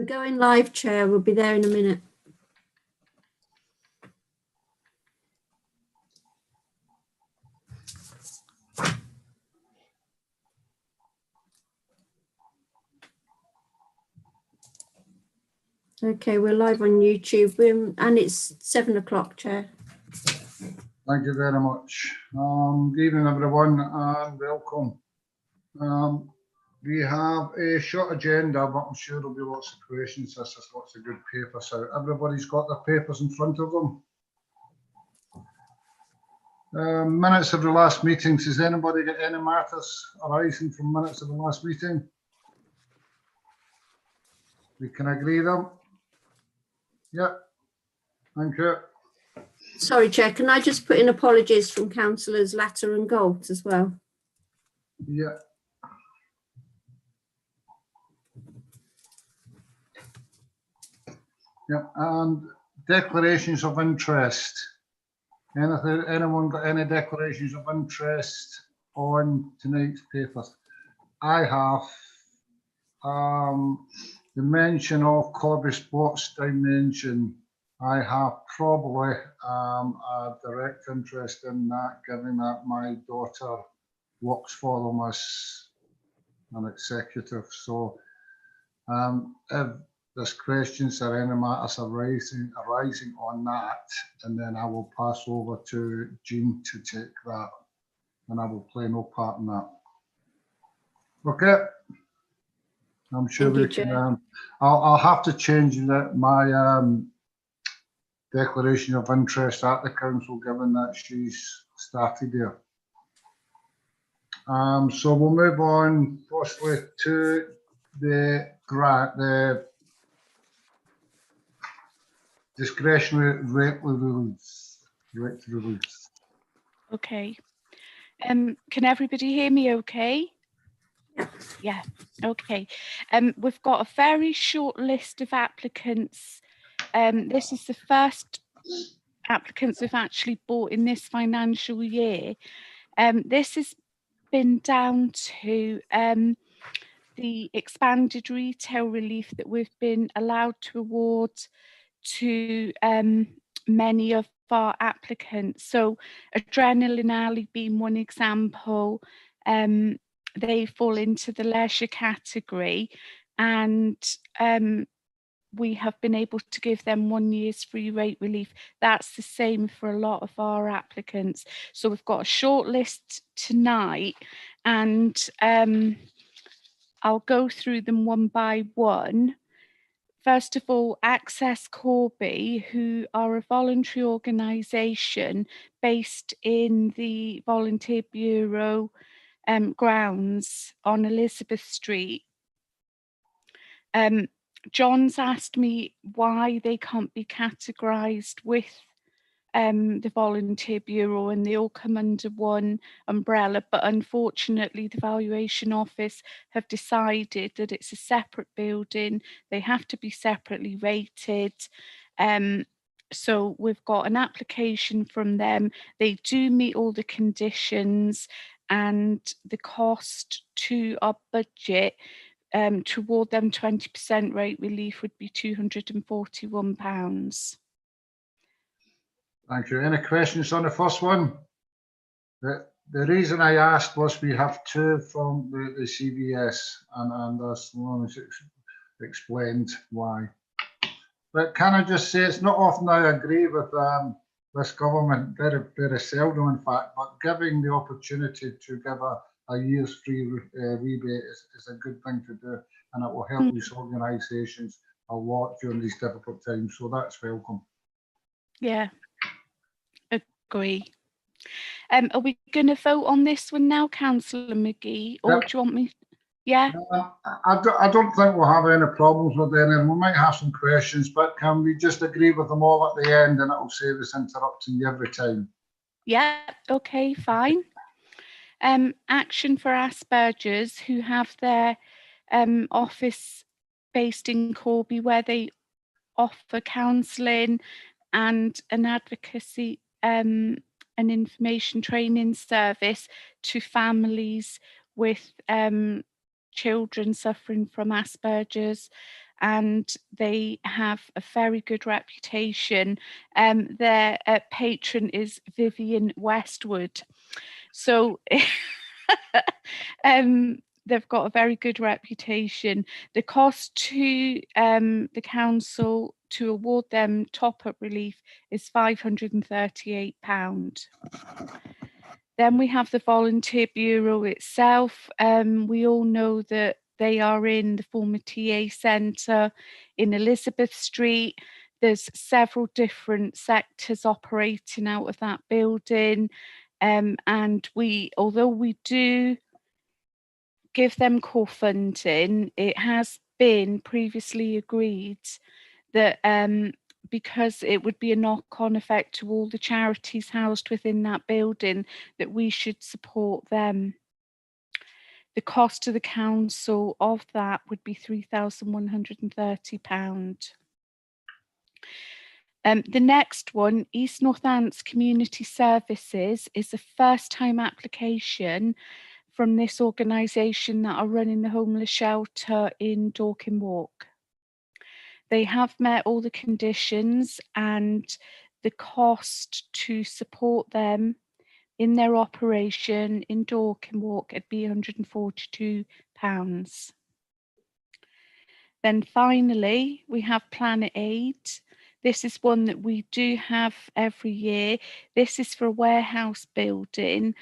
We're going live, Chair. We'll be there in a minute. Okay, we're live on YouTube and it's 7 o'clock, Chair. Thank you very much. Good evening, everyone, and welcome. We have a short agenda, but I'm sure there'll be lots of questions. There's lots of good papers out. Everybody's got their papers in front of them. Minutes of the last meetings. Has anybody got any matters arising from minutes of the last meeting? We can agree them. Yeah. Thank you. Sorry, Chair, can I just put in apologies from councillors Latter and Galt as well? Yeah. Yeah, and declarations of interest. Anyone got any declarations of interest on tonight's papers? I have. The mention of Corby Sports Dimension. I have probably a direct interest in that, given that my daughter works for them as an executive. So if there's questions or any matters arising on that, and then I will pass over to Jean to take that, and I will play no part in that. Okay. I'm sure we can. I'll have to change my declaration of interest at the council, given that she's started here. So we'll move on firstly to the grant, the discretionary rate release. Okay. Can everybody hear me okay? Yeah, okay. We've got a very short list of applicants. This is the first applicants we've actually bought in this financial year. This has been down to the expanded retail relief that we've been allowed to award to many of our applicants. So Adrenaline Alley being one example. They fall into the leisure category, and we have been able to give them 1 year's free rate relief. That's the same for a lot of our applicants. So we've got a short list tonight, and I'll go through them one by one. First of all, Access Corby, who are a voluntary organisation based in the Volunteer Bureau grounds on Elizabeth Street. John's asked me why they can't be categorised with the Volunteer Bureau, and they all come under one umbrella, but unfortunately the Valuation Office have decided that it's a separate building, they have to be separately rated. So we've got an application from them. They do meet all the conditions, and the cost to our budget to award them 20% rate relief would be £241. Thank you. Any questions on the first one? The reason I asked was we have two from the CVS, and as long as it's explained why. But can I just say, it's not often I agree with this government, very seldom in fact, but giving the opportunity to give a year's free rebate is a good thing to do, and it will help these organisations a lot during these difficult times, so that's welcome. Yeah. Agree. Are we going to vote on this one now, Councillor McGee, or do you want me? Yeah. I don't think we'll have any problems with any. We might have some questions, but can we just agree with them all at the end, and it'll save us interrupting you every time? Yeah. Okay. Fine. Action for Asperger's, who have their office based in Corby, where they offer counselling and an advocacy an information training service to families with children suffering from Asperger's, and they have a very good reputation. Their patron is Vivian Westwood. So they've got a very good reputation. The cost to the council to award them top-up relief is £538. Then we have the Volunteer Bureau itself. We all know that they are in the former TA Centre in Elizabeth Street. There's several different sectors operating out of that building. And although we do give them core funding, it has been previously agreed that because it would be a knock-on effect to all the charities housed within that building, that we should support them. The cost to the council of that would be £3,130. The next one, East Northants Community Services, is a first-time application from this organisation that are running the homeless shelter in Dorking Walk. They have met all the conditions, and the cost to support them in their operation in Dorking Walk would be £142. Then finally, we have Planet Aid. This is one that we do have every year. This is for a warehouse building.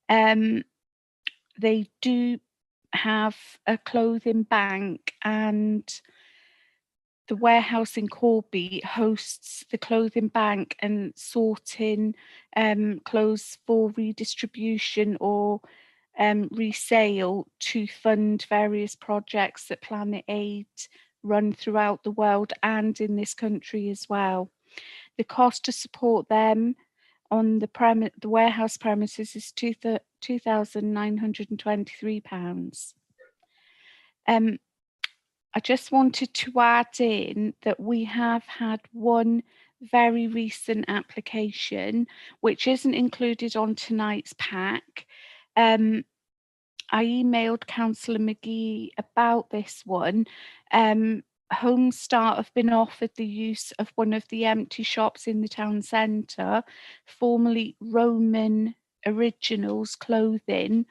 They do have a clothing bank, and the warehouse in Corby hosts the clothing bank and sorting clothes for redistribution or resale to fund various projects that Planet Aid run throughout the world and in this country as well. The cost to support them on the warehouse premises is £2,923. I just wanted to add in that we have had one very recent application, which isn't included on tonight's pack. I emailed Councillor McGee about this one. Home Start have been offered the use of one of the empty shops in the town centre, formerly Roman Originals Clothing.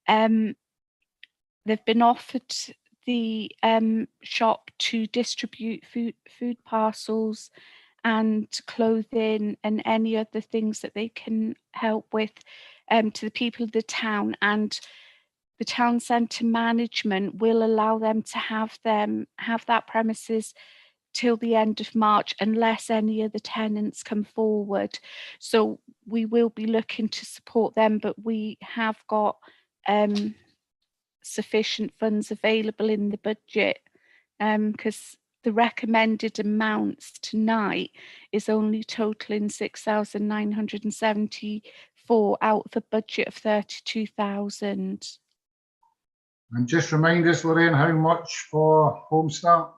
They've been offered the shop to distribute food parcels and clothing and any other things that they can help with to the people of the town, and the town centre management will allow them to have that premises till the end of March unless any other tenants come forward. So we will be looking to support them, but we have got sufficient funds available in the budget, because the recommended amounts tonight is only totaling 6,974 out of a budget of 32,000. And just remind us, Lorraine, how much for Home Start?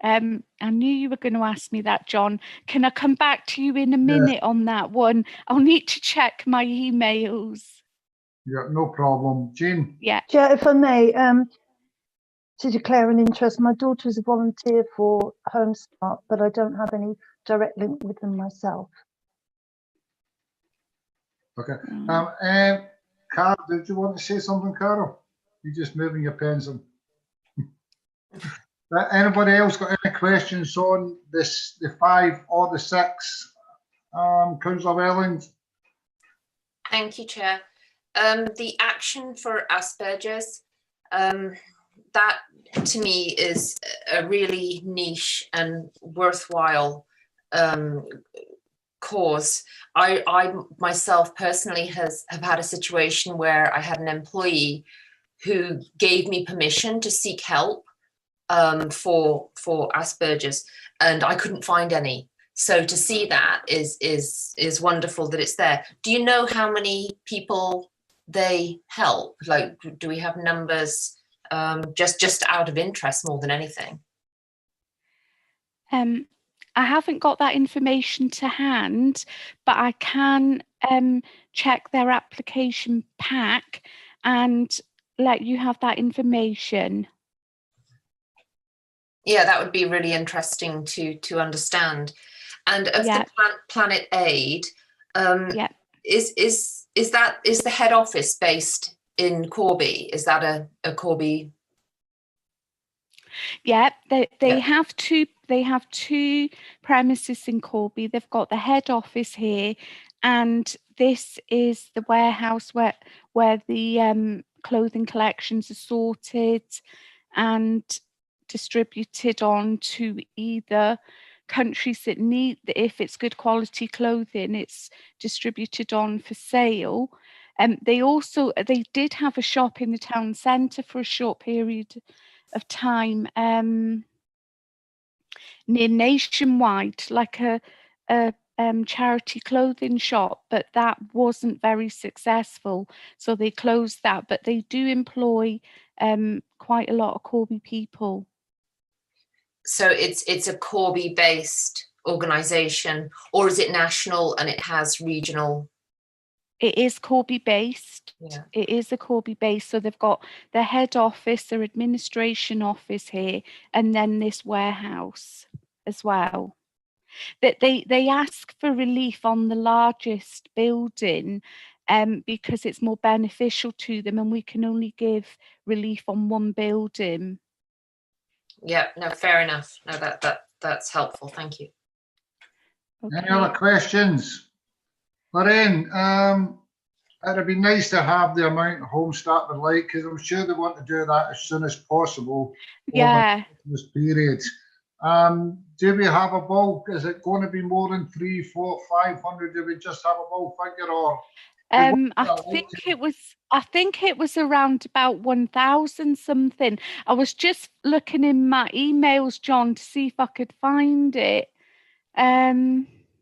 I knew you were going to ask me that, John. Can I come back to you in a minute on that one? I'll need to check my emails. Yeah, no problem. Jean? Yeah. Chair, if I may, to declare an interest, my daughter is a volunteer for Home Start, but I don't have any direct link with them myself. Okay. Carl, did you want to say something, Carol? You're just moving your pencil. Anybody else got any questions on this, the 5 or the 6? Councillor Welland? Thank you, Chair. The action for Asperger's, that to me is a really niche and worthwhile cause. I myself personally have had a situation where I had an employee who gave me permission to seek help for Asperger's, and I couldn't find any. So to see that is wonderful that it's there. Do you know how many people they help? Like, do we have numbers? Just out of interest more than anything. I haven't got that information to hand, but I can check their application pack and let you have that information. Yeah, that would be really interesting to understand. And of Yeah. the Planet Aid, Yeah. is the head office based in Corby? Is that a Corby? Yeah, they Yeah. have two premises in Corby. They've got the head office here, and this is the warehouse where the clothing collections are sorted and distributed on to either countries that need, if it's good quality clothing, it's distributed on for sale. They did have a shop in the town centre for a short period of time, near Nationwide, like a charity clothing shop, but that wasn't very successful, so they closed that. But they do employ quite a lot of Corby people. So it's a Corby based organization, or is it national and it has regional? It is Corby based. Yeah. It is a Corby base. So they've got their head office, their administration office here, and then this warehouse as well. That they ask for relief on the largest building because it's more beneficial to them, and we can only give relief on one building. Yeah, no, fair enough. No, that's helpful. Thank you. Okay. Any other questions? Lorraine, it'd be nice to have the amount of Home Start would like, because I'm sure they want to do that as soon as possible. Yeah. This period. Do we have a bulk? Is it going to be more than 300, 400, 500? Do we just have a bulk figure, or? I think it was around about 1,000 something. I was just looking in my emails, John, to see if I could find it.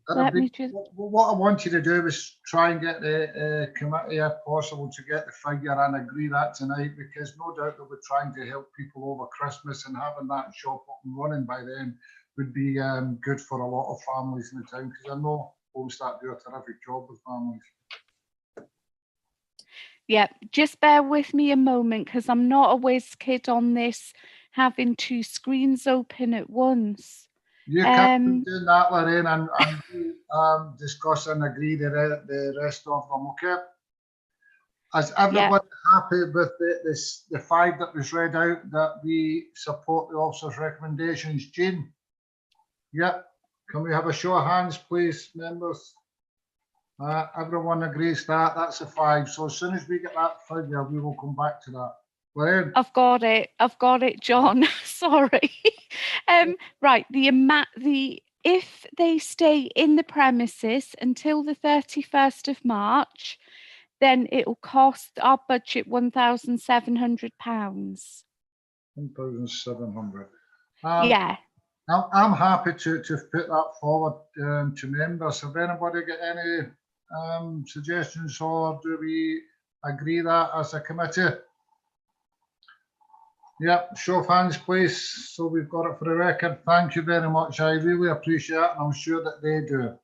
Let me just. What I want you to do is try and get the committee, if possible, to get the figure and agree that tonight, because no doubt they'll be trying to help people over Christmas, and having that shop up and running by then would be good for a lot of families in the town, because I know Home Start do a terrific job with families. Yeah, just bear with me a moment, because I'm not a whiz kid on this, having two screens open at once. You can do that, Lorraine, and discuss and agree the rest of them, okay? Is everybody happy with the 5 that was read out, that we support the officer's recommendations? Jean? Yep. Can we have a show of hands, please, members? Everyone agrees that's a 5. So as soon as we get that figure, we will come back to that. Lorraine? I've got it, John. Sorry. Right, if they stay in the premises until the 31st of March, then it will cost our budget £1,700. 1,700. Yeah. I'm happy to put that forward to members. Have anybody got any suggestions, or do we agree that as a committee? Yep, show of hands, please. So we've got it for the record. Thank you very much. I really appreciate it, and I'm sure that they do.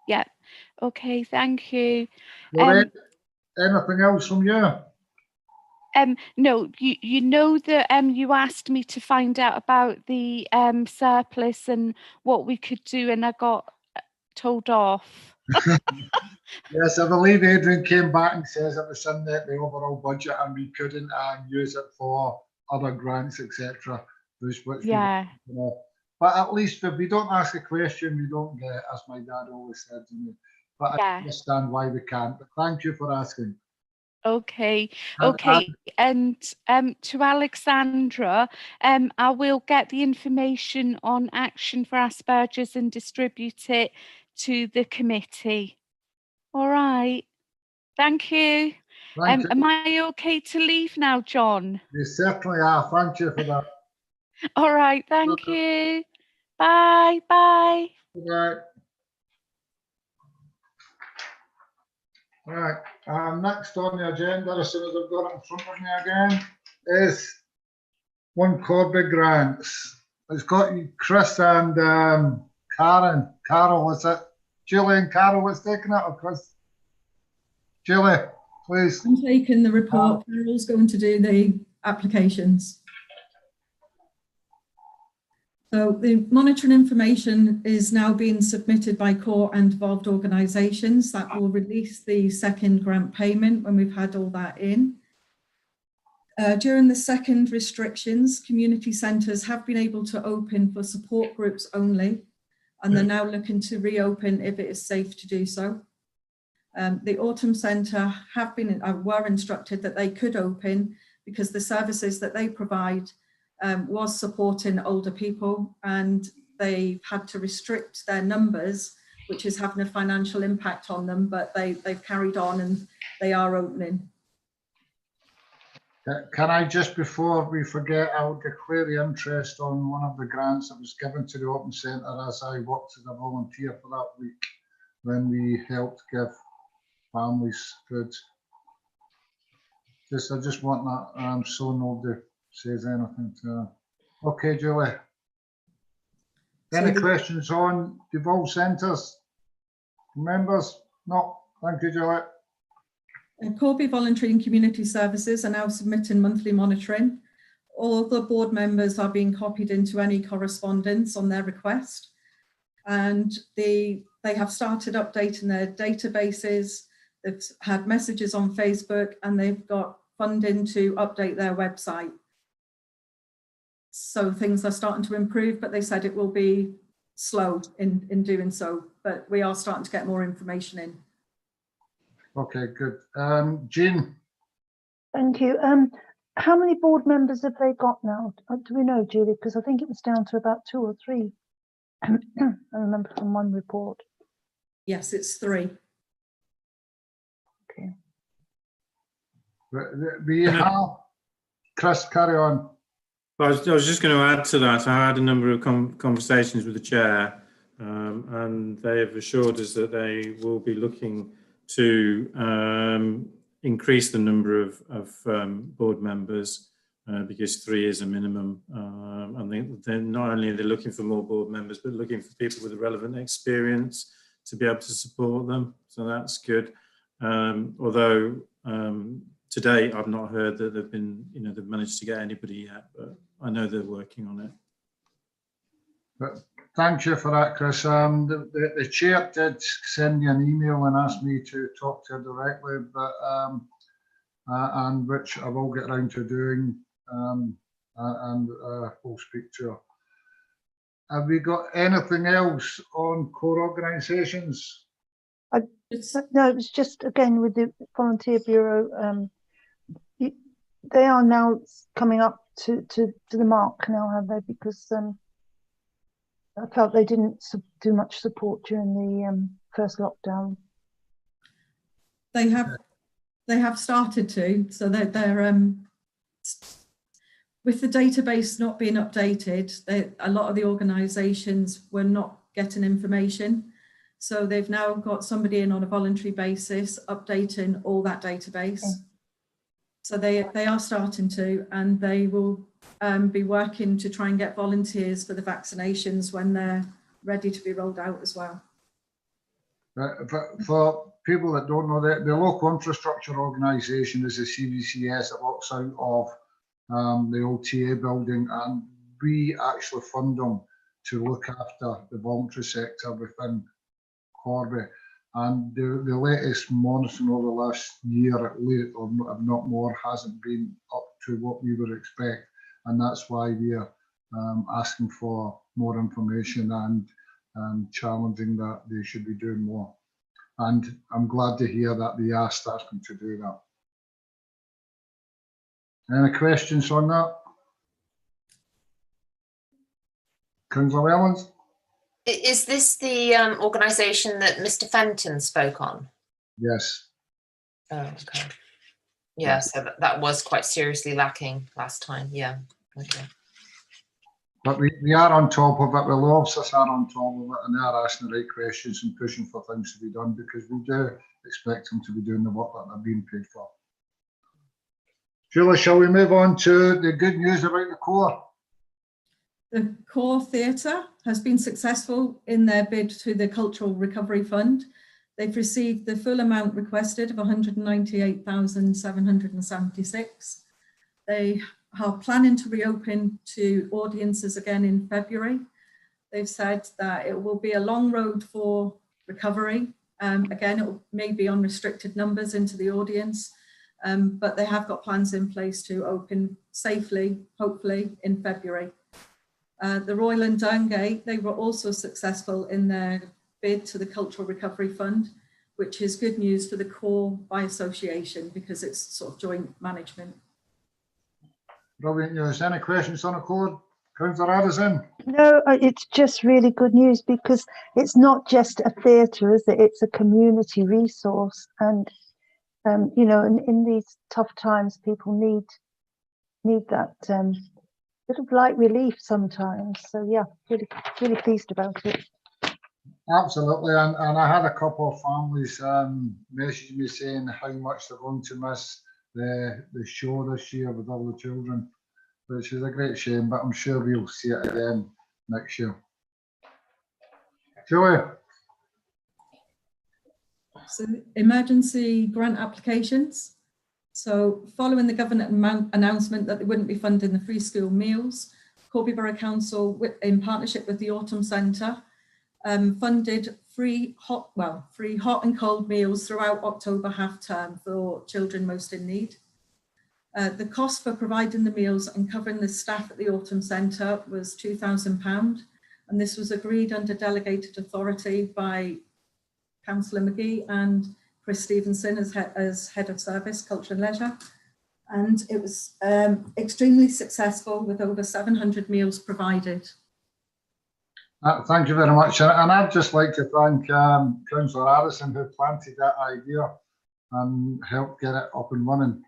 Yeah. Okay, thank you. Lorraine, anything else from you? No, you know that you asked me to find out about the surplus and what we could do, and I got told off. Yes, I believe Adrian came back and says it was in the overall budget, and we couldn't use it for other grants, etc. Yeah. But at least if we don't ask a question, we don't get it, as my dad always said to me. But I understand why we can't. But thank you for asking. Okay. And to Alexandra, I will get the information on Action for Asperger's and distribute it to the committee. All right. Thank you. Am I okay to leave now, John? You certainly are. Thank you for that. All right. Thank you. Bye. Bye. Bye. Right. Next on the agenda, as soon as I've got it in front of me again, is one Corby grants. It's got Chris and Karen. Carol, is it? Julie and Carol, what's taking it, or Chris? Julie, please. I'm taking the report. Carol's going to do the applications. So the monitoring information is now being submitted by core and involved organisations. That will release the second grant payment when we've had all that in. During the second restrictions, community centres have been able to open for support groups only, and they're now looking to reopen if it is safe to do so. The Autumn Centre were instructed that they could open because the services that they provide was supporting older people, and they've had to restrict their numbers, which is having a financial impact on them, but they've carried on and they are opening. Can I just, before we forget, I'll declare the interest on one of the grants that was given to the Open Centre as I worked as a volunteer for that week when we helped give families food. I just want that so nobody says anything to her. Okay, Julie. Any questions on devolved centres? Members? No, thank you, Julie. Corby Voluntary and Community Services are now submitting monthly monitoring. All the board members are being copied into any correspondence on their request. And they have started updating their databases. They've had messages on Facebook, and they've got funding to update their website. So things are starting to improve, but they said it will be slow in doing so. But we are starting to get more information in. Okay, good. Jean? Thank you. How many board members have they got now? Do we know, Julie? Because I think it was down to about 2 or 3. I remember from one report. Yes, it's 3. Okay. We have Chris, carry on. I was just going to add to that. I had a number of conversations with the chair, and they have assured us that they will be looking to increase the number of board members because 3 is a minimum. And they're not only are they looking for more board members, but looking for people with the relevant experience to be able to support them. So that's good. Although to date, I've not heard that they've managed to get anybody yet, but I know they're working on it. But thank you for that, Chris. The chair did send me an email and asked me to talk to her directly, but and which I will get around to doing, and we'll speak to her. Have we got anything else on core organisations? No, it was just again with the Volunteer Bureau. They are now coming up to the mark now, have they? Because I felt they didn't do much support during the first lockdown. They have started to, so they're with the database not being updated, a lot of the organisations were not getting information. So they've now got somebody in on a voluntary basis updating all that database. Okay. So they are starting to, and they will be working to try and get volunteers for the vaccinations when they're ready to be rolled out as well. For people that don't know, the local infrastructure organisation is the CVCS that works out of the old TA building, and we actually fund them to look after the voluntary sector within Corby. And the latest monitoring over the last year, at least, or if not more, hasn't been up to what we would expect, and that's why we are asking for more information and challenging that they should be doing more. And I'm glad to hear that they are starting to do that. Any questions on that? Councillor Ellens? Is this the organisation that Mr. Fenton spoke on? Yes. Oh, okay. Yeah, so that was quite seriously lacking last time. Yeah, okay. But we are on top of it. The law officers are on top of it, and they are asking the right questions and pushing for things to be done, because we do expect them to be doing the work that they're being paid for. Julie, shall we move on to the good news about the core? The Core Theatre has been successful in their bid to the Cultural Recovery Fund. They've received the full amount requested of 198,776. They are planning to reopen to audiences again in February. They've said that it will be a long road for recovery. Again, it may be on restricted numbers into the audience, but they have got plans in place to open safely, hopefully in February. The Royal and Dungay, they were also successful in their bid to the Cultural Recovery Fund, which is good news for the core by association because it's sort of joint management. Brilliant news. Any questions on the code? Councillor Addison? No, it's just really good news because it's not just a theatre, is it? It's a community resource, and you know, in these tough times, people need that bit of light relief sometimes. So yeah, really pleased about it. Absolutely, and I had a couple of families message me saying how much they're going to miss the show this year with all the children, which is a great shame, but I'm sure we'll see it again next year. Julie? So emergency grant applications. So following the government announcement that they wouldn't be funding the free school meals, Corby Borough Council, in partnership with the Autumn Centre, funded free hot and cold meals throughout October half term for children most in need. The cost for providing the meals and covering the staff at the Autumn Centre was £2,000, and this was agreed under delegated authority by Councillor McGee and Chris Stevenson as Head of Service, Culture and Leisure. And it was extremely successful with over 700 meals provided. Thank you very much, and I'd just like to thank Councillor Addison who planted that idea and helped get it up and running.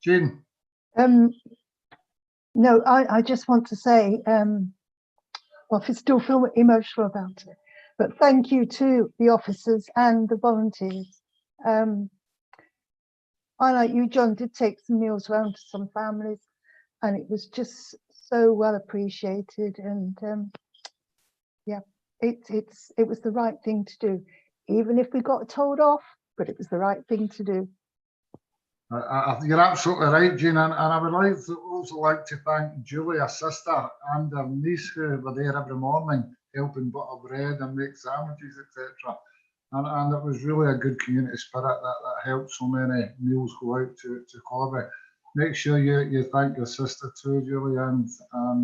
Jean? No, I just want to say, well, I still feel emotional about it, but thank you to the officers and the volunteers. I, like you, John, did take some meals around to some families, and it was just so well appreciated, and yeah, it was the right thing to do, even if we got told off, but it was the right thing to do. I think you're absolutely right, Jean, and I would also like to thank Julie, her sister, and her niece who were there every morning helping butter bread and make sandwiches, etc. And it was really a good community spirit that helped so many meals go out to Corby. Make sure you thank your sister too, Julie, and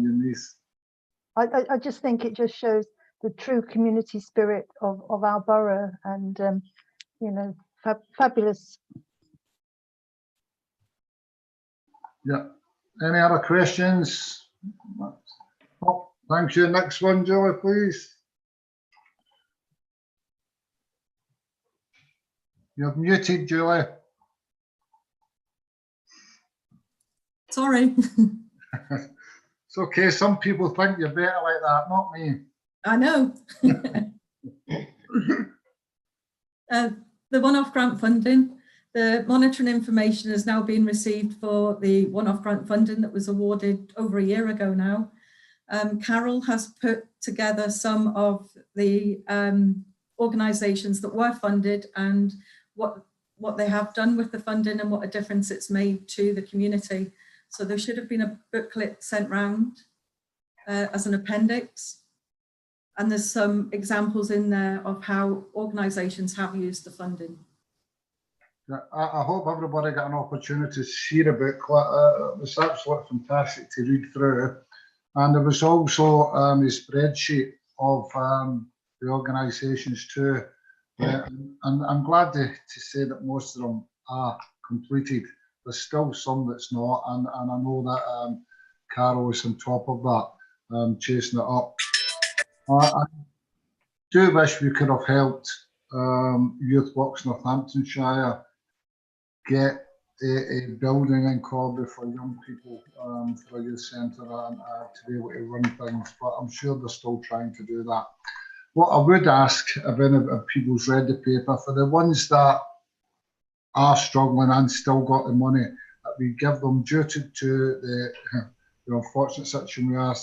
your niece. I just think it just shows the true community spirit of our borough, and you know, fabulous. Yeah. Any other questions? Oh, thank you. Next one, Julie, please. You're muted, Julie. Sorry. It's okay. Some people think you're better like that, not me. I know. The one-off grant funding. The monitoring information has now been received for the one-off grant funding that was awarded over a year ago now. Carol has put together some of the organisations that were funded and what they have done with the funding and what a difference it's made to the community. So there should have been a booklet sent round as an appendix. And there's some examples in there of how organisations have used the funding. I hope everybody got an opportunity to see the booklet. It was absolutely fantastic to read through. And there was also a spreadsheet of the organisations too. And I'm glad to say that most of them are completed. There's still some that's not, and I know that Carol is on top of that, chasing it up. I do wish we could have helped Youth Works Northamptonshire get a building in Corby for young people, for a youth centre, and to be able to run things, but I'm sure they're still trying to do that. What I would ask, if people's read the paper, for the ones that are struggling and still got the money, that we give them, due to the unfortunate situation we are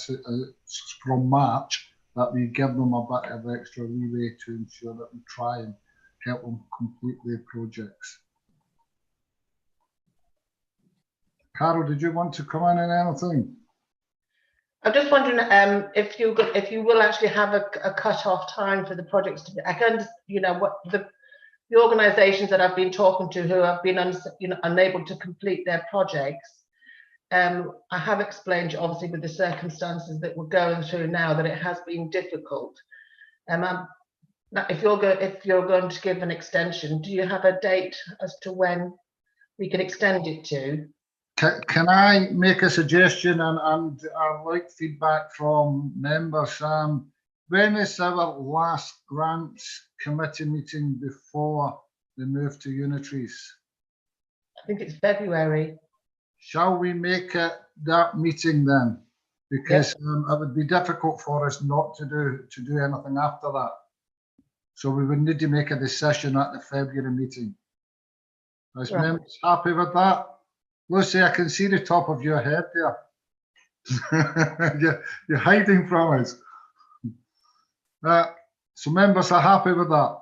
from March, that we give them a bit of extra leeway to ensure that we try and help them complete their projects. Carol, did you want to come in on anything? I'm just wondering if you will actually have a cut-off time for the projects to be. I can, you know, what the organisations that I've been talking to who have been unable to complete their projects. I have explained, obviously, with the circumstances that we're going through now, that it has been difficult. If you're going to give an extension, do you have a date as to when we can extend it to? Can I make a suggestion, and I'd like feedback from members? When is our last grants committee meeting before the move to unitaries? I think it's February. Shall we make it that meeting then? Because it would be difficult for us not to do anything after that. So we would need to make a decision at the February meeting. Is members happy with that? Lucy, I can see the top of your head there. You're hiding from us. So members are happy with that?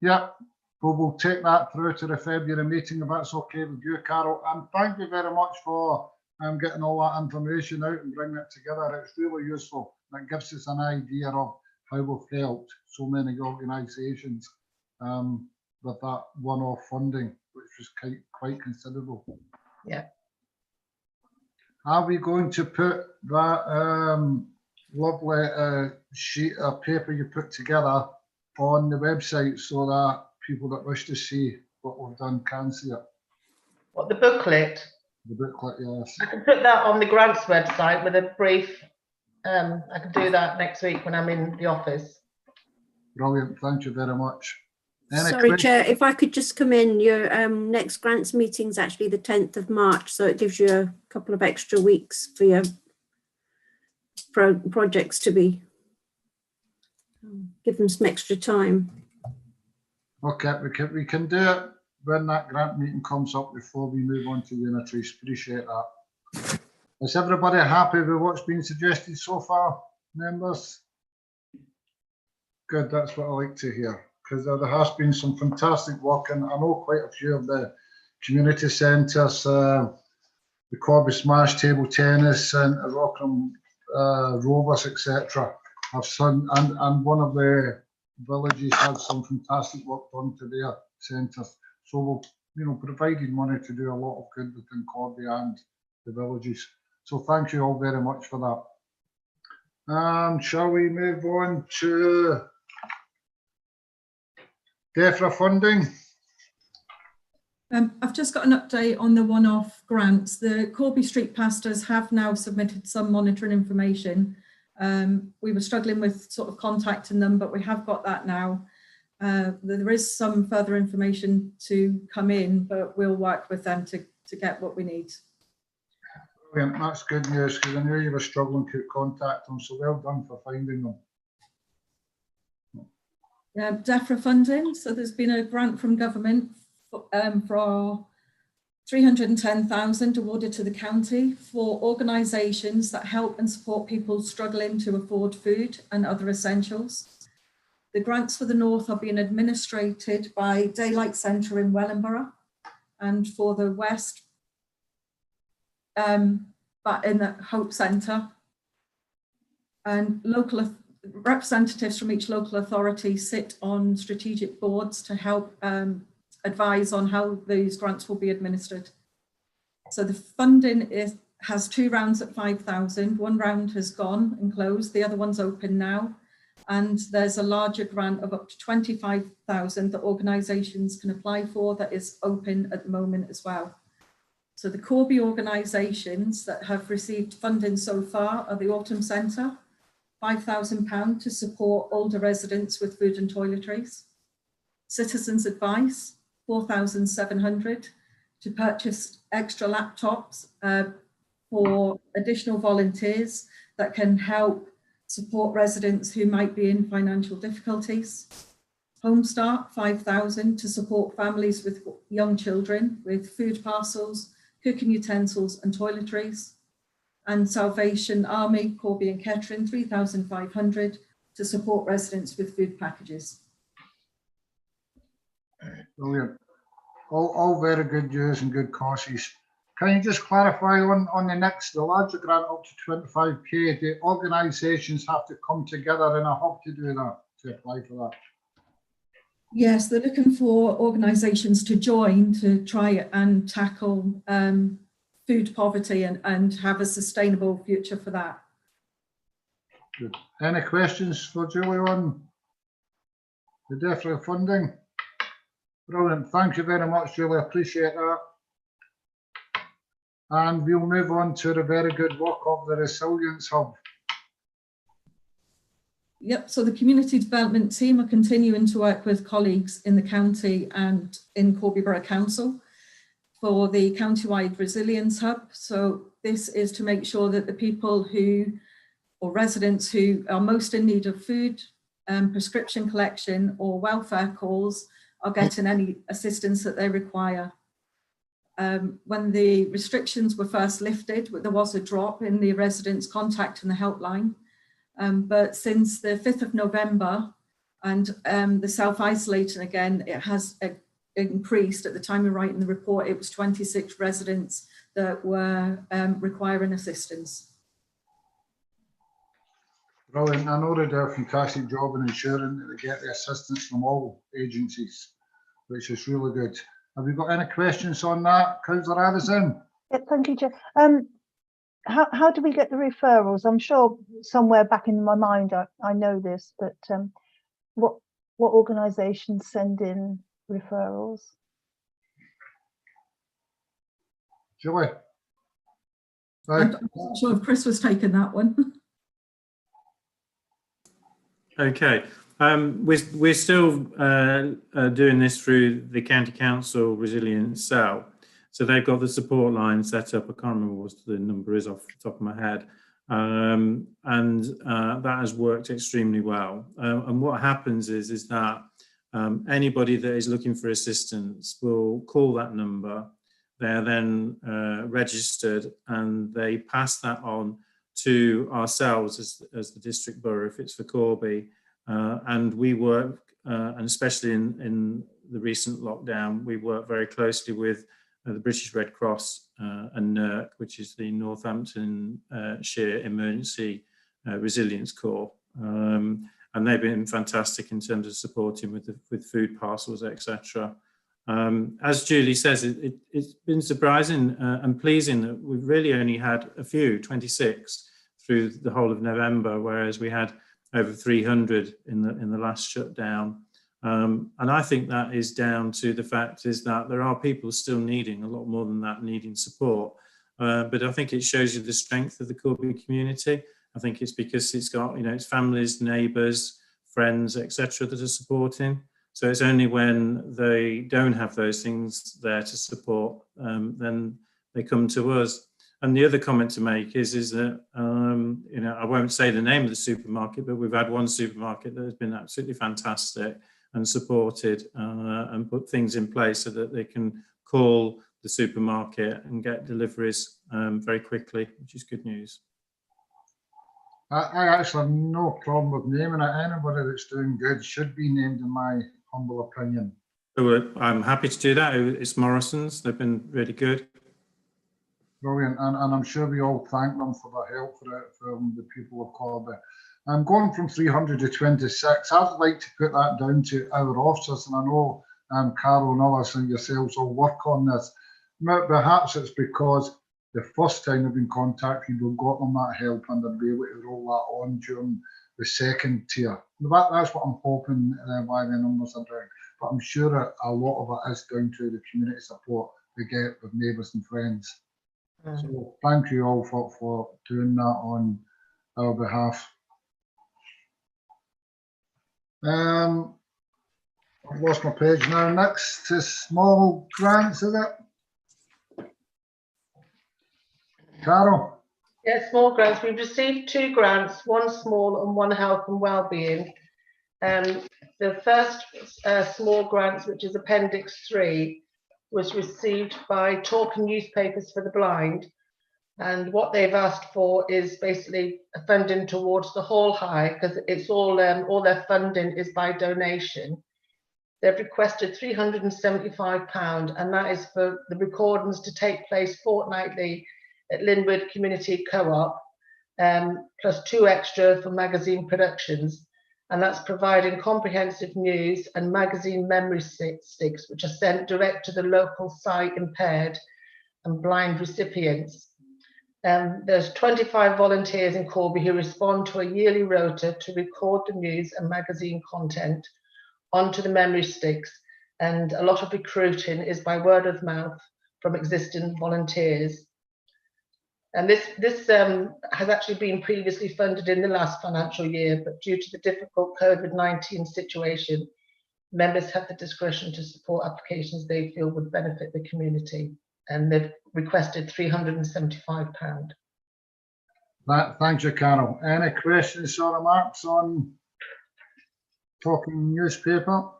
Yeah, we'll take that through to the February meeting if that's okay with you, Carol. And thank you very much for getting all that information out and bringing it together. It's really useful. That gives us an idea of how we've helped so many organisations with that one-off funding, which was quite considerable. Yeah. Are we going to put that lovely sheet of paper you put together on the website so that people that wish to see what we've done can see it? What, the booklet? The booklet, yes. I can put that on the grants website with a brief. I can do that next week when I'm in the office. Brilliant, thank you very much. Any Sorry, questions? Chair, if I could just come in, your next grants meeting is actually the 10th of March, so it gives you a couple of extra weeks for your projects to be, give them some extra time. Okay, we can do it when that grant meeting comes up before we move on to unitaries. Appreciate that. Is everybody happy with what's been suggested so far, members? Good, that's what I like to hear, because there has been some fantastic work, and I know quite a few of the community centres, the Corby Smash table tennis and Rockham Rovers, etc. have done, and one of the villages had some fantastic work done to their centres. So we'll, provided money to do a lot of good within Corby and the villages. So thank you all very much for that. Shall we move on to DEFRA funding? I've just got an update on the one-off grants. The Corby Street pastors have now submitted some monitoring information. We were struggling with sort of contacting them, but we have got that now. There is some further information to come in, but we'll work with them to get what we need. Brilliant, that's good news, because I knew you were struggling to contact them, so well done for finding them. DEFRA funding, so there's been a grant from government for 310,000 awarded to the county for organisations that help and support people struggling to afford food and other essentials. The grants for the North are being administrated by Daylight Centre in Wellingborough, and for the West, but in the Hope Centre. And local representatives from each local authority sit on strategic boards to help advise on how these grants will be administered. So the funding has 2 rounds at 5,000. One round has gone and closed, the other one's open now. And there's a larger grant of up to 25,000 that organisations can apply for that is open at the moment as well. So the Corby organisations that have received funding so far are the Autumn Centre, £5,000 to support older residents with food and toiletries. Citizens Advice, 4,700 to purchase extra laptops for additional volunteers that can help support residents who might be in financial difficulties. Home Start, 5,000 to support families with young children with food parcels, cooking utensils and toiletries. And Salvation Army, Corby and Kettering, 3,500 to support residents with food packages. Brilliant. All very good news and good causes. Can you just clarify on the larger grant up to 25k, the organisations have to come together in a hub to do that, to apply for that? Yes, they're looking for organisations to join to try and tackle food poverty and have a sustainable future for that. Good. Any questions for Julie on the deferred funding? Brilliant. Thank you very much, Julie. Appreciate that. And we'll move on to the very good work of the Resilience Hub. Yep, so the community development team are continuing to work with colleagues in the county and in Corby Borough Council for the countywide resilience hub. So this is to make sure that the people or residents who are most in need of food, prescription collection or welfare calls are getting any assistance that they require. When the restrictions were first lifted, there was a drop in the residents contacting the helpline. But since the 5th of November and the self-isolating again, it has increased. At the time of writing the report, it was 26 residents that were requiring assistance. Brilliant. I know they do a fantastic job in ensuring that they get the assistance from all agencies, which is really good. Have you got any questions on that, Councillor Addison? Yeah, thank you, Chair. How do we get the referrals? I'm sure somewhere back in my mind I know this, but what organisations send in referrals? Julie? I'm not sure if Chris was taking that one. Okay, we're still doing this through the County Council Resilience Cell. So they've got the support line set up. I can't remember what the number is off the top of my head. That has worked extremely well. And what happens is that anybody that is looking for assistance will call that number. They're then registered and they pass that on to ourselves as the district borough if it's for Corby. And we work, and especially in the recent lockdown, we work very closely with the British Red Cross and NERC, which is the Northamptonshire Emergency Resilience Corps. And they've been fantastic in terms of supporting with food parcels, etc. As Julie says, it's been surprising and pleasing that we've really only had a few, 26, through the whole of November, whereas we had over 300 in the last shutdown. And I think that is down to the fact is that there are people still needing a lot more than that, needing support. But I think it shows you the strength of the Corby community. I think it's because it's got, its families, neighbours, friends, etc. that are supporting. So it's only when they don't have those things there to support, then they come to us. And the other comment to make is that, I won't say the name of the supermarket, but we've had one supermarket that has been absolutely fantastic and supported and put things in place so that they can call the supermarket and get deliveries very quickly, which is good news. I actually have no problem with naming it. Anybody that's doing good should be named, in my humble opinion. So I'm happy to do that. It's Morrison's. They've been really good. Brilliant, and I'm sure we all thank them for their help from the people of Corby. I'm going from 300 to 26. I'd like to put that down to our officers, and I know Carol and others and yourselves will work on this. Perhaps it's because the first time they've been contacted, we've got them that help and they'll be able to roll that on during the second tier. That's what I'm hoping why the numbers are down. But I'm sure that a lot of it is down to the community support we get with neighbours and friends. So thank you all for doing that on our behalf. I've lost my page now. Next to small grants, is it? Carol? Yeah, small grants. We've received 2 grants, one small and one health and wellbeing. The first small grants, which is Appendix 3, was received by Talking Newspapers for the Blind, and what they've asked for is basically funding towards the Hall High, because it's all their funding is by donation. They've requested £375, and that is for the recordings to take place fortnightly at Linwood Community Co-op, plus 2 extra for magazine productions. And that's providing comprehensive news and magazine memory sticks, which are sent direct to the local sight impaired and blind recipients. There's 25 volunteers in Corby who respond to a yearly rota to record the news and magazine content onto the memory sticks, and a lot of recruiting is by word of mouth from existing volunteers. And this has actually been previously funded in the last financial year, but due to the difficult COVID-19 situation, members have the discretion to support applications they feel would benefit the community, and they've requested £375. Thank you, Carol. Any questions or remarks on talking newspaper?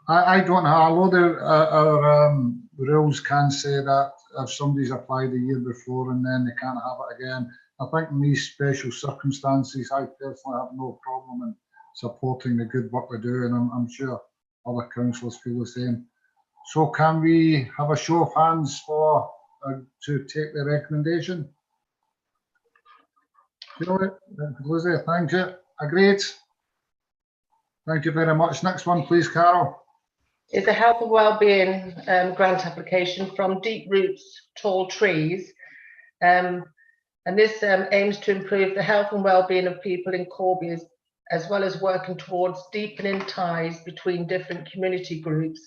I don't know. Although our rules can say that if somebody's applied a year before and then they can't have it again, I think in these special circumstances, I personally have no problem in supporting the good work we do, and I'm sure other councillors feel the same. So can we have a show of hands for to take the recommendation? Lizzie, thank you. Agreed. Thank you very much. Next one, please, Carol. Is a health and wellbeing grant application from Deep Roots Tall Trees. And this aims to improve the health and wellbeing of people in Corby, as well as working towards deepening ties between different community groups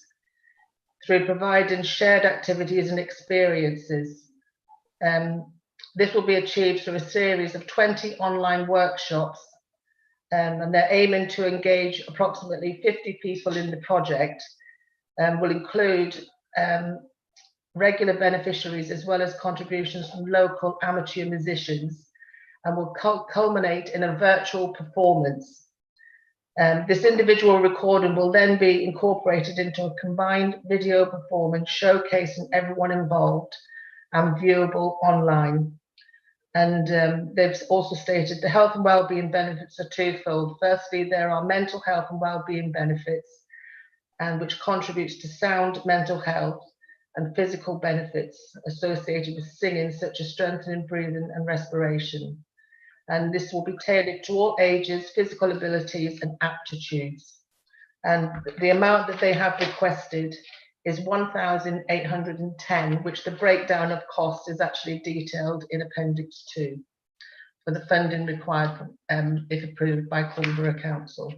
through providing shared activities and experiences. This will be achieved through a series of 20 online workshops, and they're aiming to engage approximately 50 people in the project, and will include regular beneficiaries as well as contributions from local amateur musicians, and will culminate in a virtual performance. This individual recording will then be incorporated into a combined video performance showcasing everyone involved and viewable online. And they've also stated the health and wellbeing benefits are twofold. Firstly, there are mental health and wellbeing benefits, and which contributes to sound mental health, and physical benefits associated with singing, such as strengthening breathing and respiration. And this will be tailored to all ages, physical abilities and aptitudes. And the amount that they have requested is 1,810, which the breakdown of costs is actually detailed in Appendix 2 for the funding required if approved by Cornborough Council.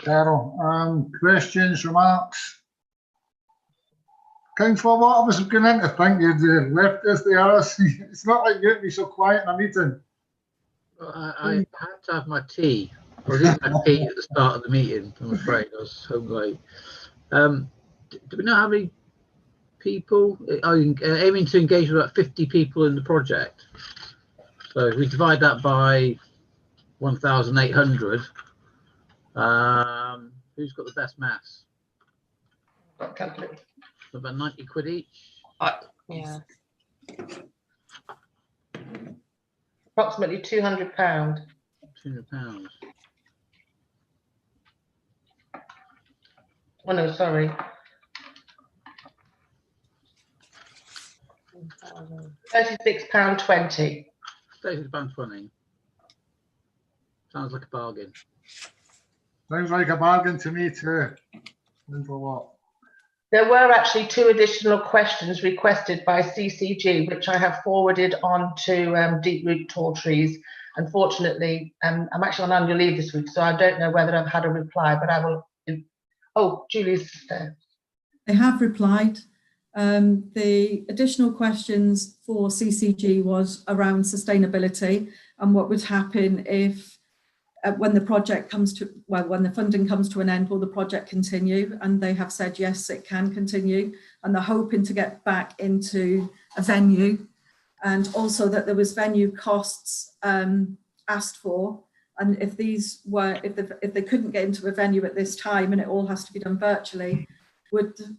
Carol, questions, remarks? Councillor Watt, I was beginning to think you'd left us there. It's not like you'd be so quiet in a meeting. Well, I had to have my tea. I was eating my tea at the start of the meeting, I'm afraid. I was home late. Do we know how many people are aiming to engage with about 50 people in the project? So if we divide that by 1,800, who's got the best maths? About 90 quid each? Yeah. Approximately £200. £200. Oh no, sorry. £36.20. £36.20. Sounds like a bargain. Sounds like a bargain to me too. For what? There were actually 2 additional questions requested by CCG, which I have forwarded on to Deep Root Tall Trees. Unfortunately, I'm actually on annual leave this week, so I don't know whether I've had a reply, but I will. Oh, Julie's there. They have replied. The additional questions for CCG was around sustainability and what would happen if when the project comes to, well, when the funding comes to an end, will the project continue? And they have said, yes, it can continue. And they're hoping to get back into a venue, and also that there was venue costs asked for. And if these were, if they couldn't get into a venue at this time and it all has to be done virtually,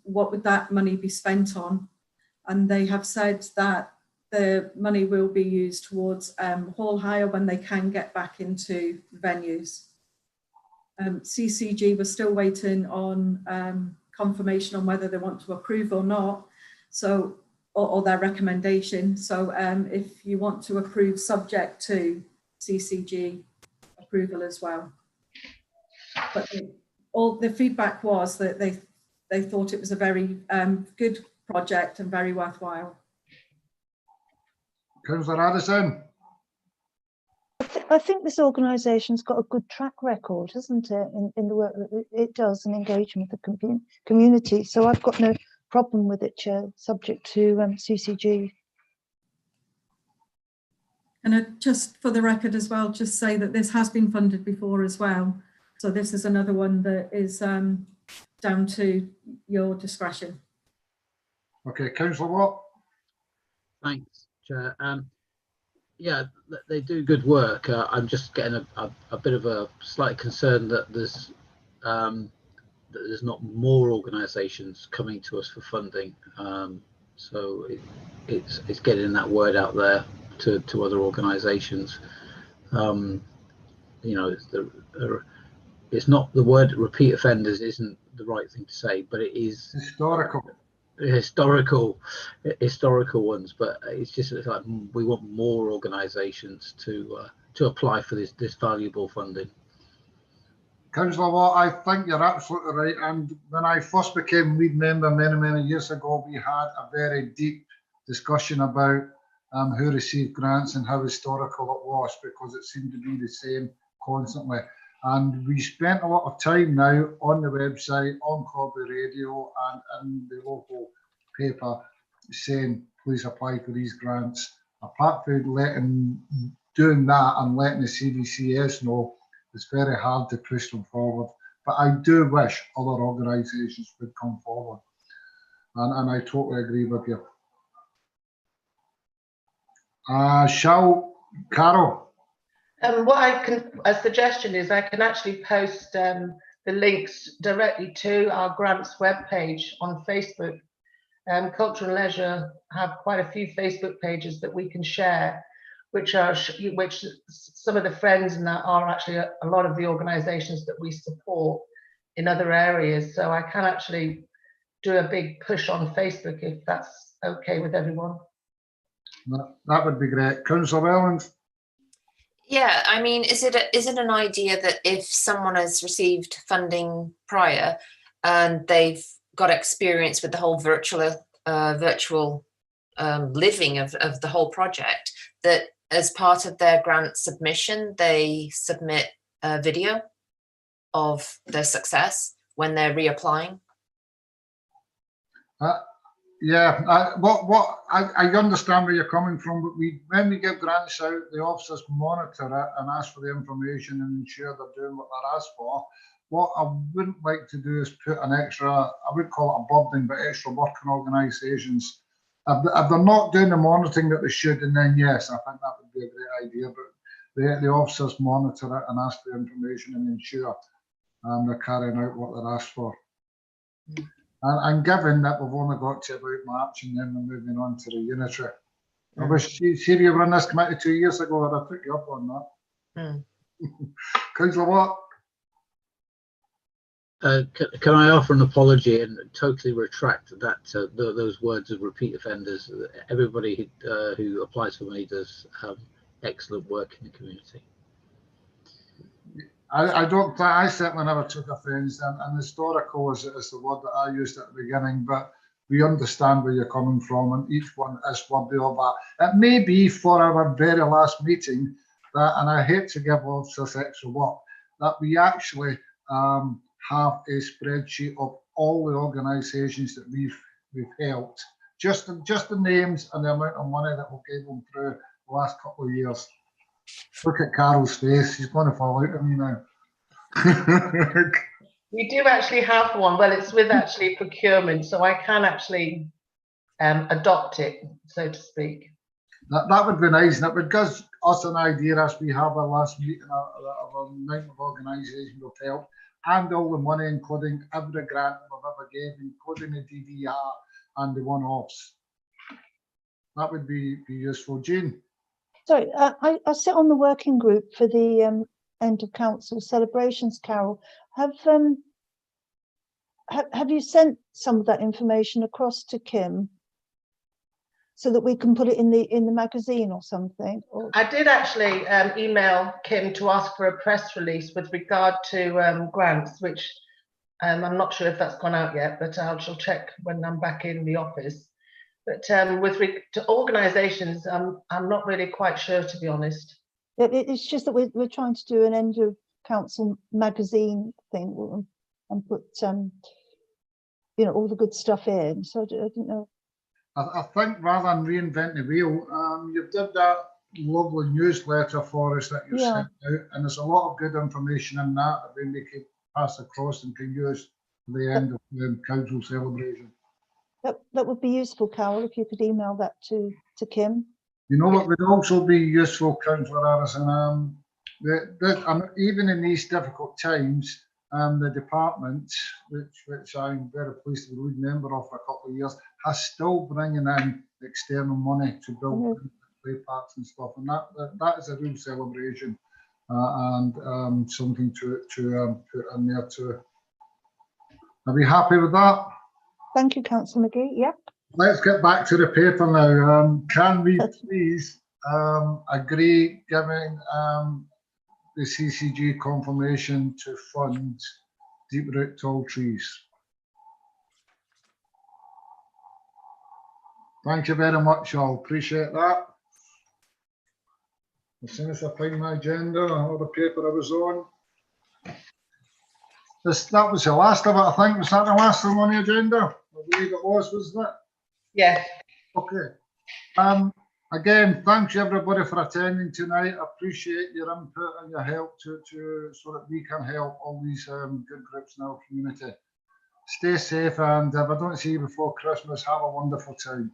what would that money be spent on? And they have said that the money will be used towards hall hire when they can get back into venues. CCG was still waiting on confirmation on whether they want to approve or not, so or their recommendation. So if you want to approve, subject to CCG approval as well. But all the feedback was that they thought it was a very good project and very worthwhile. Councillor Addison. I think this organisation's got a good track record, hasn't it, in the work that it does and engagement with the community. So I've got no problem with it, Chair, subject to CCG. And just for the record as well, just say that this has been funded before as well. So this is another one that is down to your discretion. Okay, Councillor Watt. Thanks, Chair. Yeah, they do good work. I'm just getting a bit of a slight concern that there's not more organisations coming to us for funding. So it's getting that word out there to other organisations. You know, it's not, the word repeat offenders isn't the right thing to say, but it is historical ones. But it's just like we want more organisations to apply for this valuable funding. Councillor Watt, I think you're absolutely right. And when I first became lead member many years ago, we had a very deep discussion about who received grants and how historical it was, because it seemed to be the same constantly. And we spent a lot of time now on the website, on Corby Radio and in the local paper saying, please apply for these grants. Apart from doing that and letting the CDCS know, it's very hard to push them forward. But I do wish other organisations would come forward. And I totally agree with you. Carol? A suggestion is I can actually post the links directly to our grants webpage on Facebook. Culture and Leisure have quite a few Facebook pages that we can share, which some of the friends and that are actually a lot of the organisations that we support in other areas. So I can actually do a big push on Facebook if that's okay with everyone. That would be great. Councillor Wellens? Yeah, I mean, is it an idea that if someone has received funding prior and they've got experience with the whole virtual living of the whole project, that as part of their grant submission, they submit a video of their success when they're reapplying? Yeah, I understand where you're coming from, but when we give grants out, the officers monitor it and ask for the information and ensure they're doing what they're asked for. What I wouldn't like to do is put an extra, I would call it a burden, but extra work on organisations. If they're not doing the monitoring that they should, and then yes, I think that would be a great idea, but the officers monitor it and ask for information and ensure they're carrying out what they're asked for. And given that we've only got to about March and then we're moving on to the unitary. I wish you were in this committee 2 years ago and I took you up on that. Councillor Watt? Can I offer an apology and totally retract that those words of repeat offenders? Everybody who applies for money does excellent work in the community. I certainly never took offence, and historical is the word that I used at the beginning, but we understand where you're coming from, and each one is worthy of that. It may be for our very last meeting, and I hate to give officers extra work, that we actually have a spreadsheet of all the organisations that we've helped, just the names and the amount of money that we've given them through the last couple of years. Look at Carol's face, she's going to fall out of me now. We do actually have one. Well, it's with actually procurement, so I can actually adopt it, so to speak. That would be nice, and it would give us an idea as we have our last meeting of a amount of organisations we've helped, and all the money, including every grant we've ever gave, including the DDR and the one-offs. That would be useful. Jean? Sorry, I sit on the working group for the end of council celebrations, Carol. Have you sent some of that information across to Kim so that we can put it in the magazine or something? Or... I did actually email Kim to ask for a press release with regard to grants, which I'm not sure if that's gone out yet, but I'll check when I'm back in the office. But with regard to organisations, I'm not really quite sure, to be honest. It's just that we're trying to do an end of council magazine thing and put you know, all the good stuff in. So I didn't know. I think rather than reinvent the wheel, you did that lovely newsletter for us that you sent out, and there's a lot of good information in that that we could pass across and can use for the end of the council celebration. That would be useful, Carol, if you could email that to Kim. You know what would also be useful, Councillor Harrison, even in these difficult times, the department, which I'm very pleased to be lead member of for a couple of years, has still bringing in external money to build play parks and stuff, and that is a real celebration and something to put in there too. Are we happy with that? Thank you, Councillor McGee. Yep. Let's get back to the paper now. Can we please agree giving the CCG confirmation to fund deep root tall trees? Thank you very much, all. Appreciate that. As soon as I find my agenda or the paper I was on. That was the last of it, I think. Was that the last one on the agenda? I believe it was, wasn't it? Yes. Okay. Again, thanks everybody for attending tonight. I appreciate your input and your help so that we can help all these good groups in our community. Stay safe, and if I don't see you before Christmas, have a wonderful time.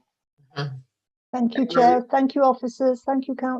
Thank you, Chair. Thank you, officers. Thank you, Council.